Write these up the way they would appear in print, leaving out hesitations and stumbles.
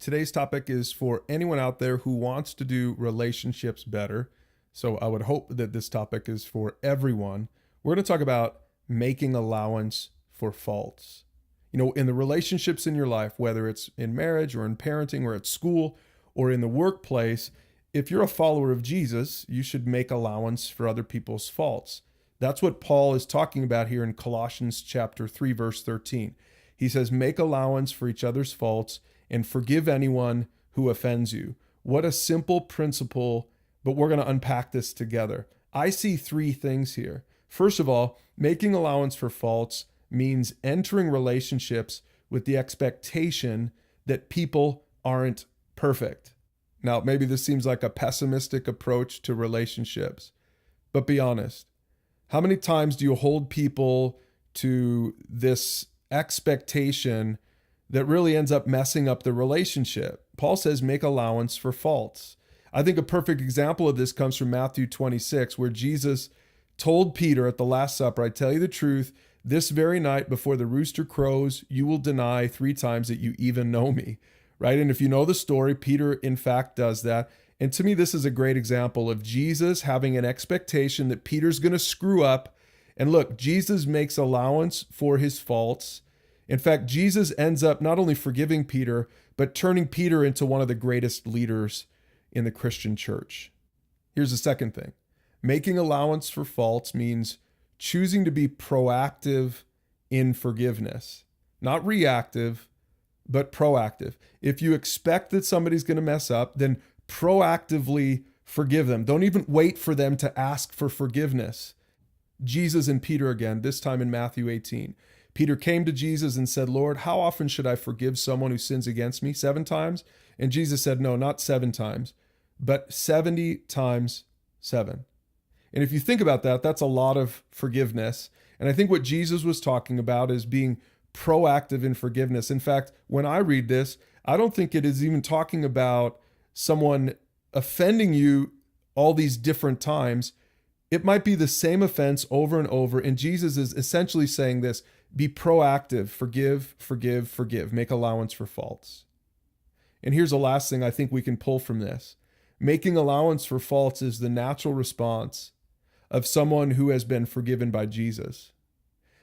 Today's topic is for anyone out there who wants to do relationships better. So I would hope that this topic is for everyone. We're going to talk about making allowance for faults. You know, in the relationships in your life, whether it's in marriage or in parenting or at school or in the workplace, if you're a follower of Jesus, you should make allowance for other people's faults. That's what Paul is talking about here in Colossians chapter 3, verse 13. He says, make allowance for each other's faults and forgive anyone who offends you. What a simple principle, but we're going to unpack this together. I see three things here. First of all, making allowance for faults means entering relationships with the expectation that people aren't perfect. Now, maybe this seems like a pessimistic approach to relationships, but be honest. How many times do you hold people to this expectation that really ends up messing up the relationship? Paul says, make allowance for faults. I think a perfect example of this comes from Matthew 26, where Jesus told Peter at the Last Supper, I tell you the truth, this very night before the rooster crows, you will deny 3 times that you even know me, right? And if you know the story, Peter in fact does that. And to me, this is a great example of Jesus having an expectation that Peter's going to screw up. And look, Jesus makes allowance for his faults. In fact, Jesus ends up not only forgiving Peter, but turning Peter into one of the greatest leaders in the Christian church. Here's the second thing. Making allowance for faults means choosing to be proactive in forgiveness. Not reactive, but proactive. If you expect that somebody's going to mess up, then proactively forgive them. Don't even wait for them to ask for forgiveness. Jesus and Peter again, this time in Matthew 18. Peter came to Jesus and said, Lord, how often should I forgive someone who sins against me? 7 times? And Jesus said, no, not 7 times, but 70 times 7. And if you think about that, that's a lot of forgiveness. And I think what Jesus was talking about is being proactive in forgiveness. In fact, when I read this, I don't think it is even talking about someone offending you all these different times. It might be the same offense over and over. And Jesus is essentially saying this, be proactive, forgive, forgive, forgive, make allowance for faults. And here's the last thing I think we can pull from this. Making allowance for faults is the natural response of someone who has been forgiven by Jesus.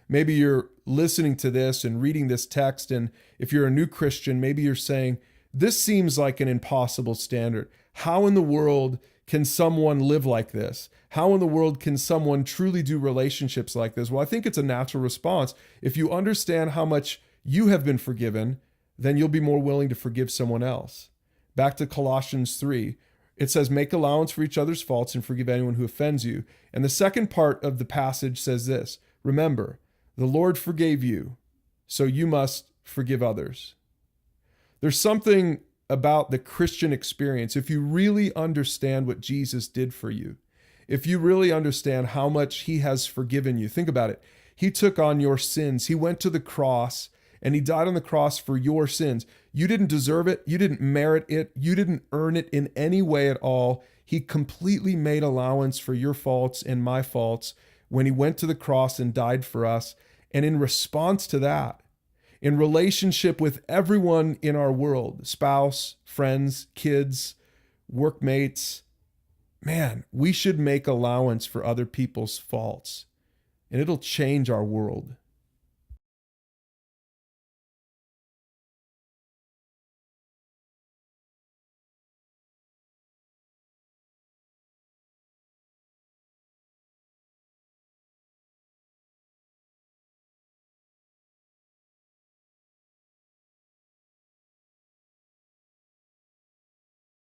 Maybe you're listening to this and reading this text, and if you're a new Christian, maybe you're saying, this seems like an impossible standard. How in the world can someone live like this? How in the world can someone truly do relationships like this? Well, I think it's a natural response. If you understand how much you have been forgiven, then you'll be more willing to forgive someone else. Back to Colossians 3, it says, make allowance for each other's faults and forgive anyone who offends you. And the second part of the passage says this, remember, the Lord forgave you, so you must forgive others. There's something about the Christian experience. If you really understand what Jesus did for you, if you really understand how much he has forgiven you, think about it. He took on your sins. He went to the cross and he died on the cross for your sins. You didn't deserve it. You didn't merit it. You didn't earn it in any way at all. He completely made allowance for your faults and my faults when he went to the cross and died for us. And in response to that, in relationship with everyone in our world, spouse, friends, kids, workmates, man, we should make allowance for other people's faults, and it'll change our world.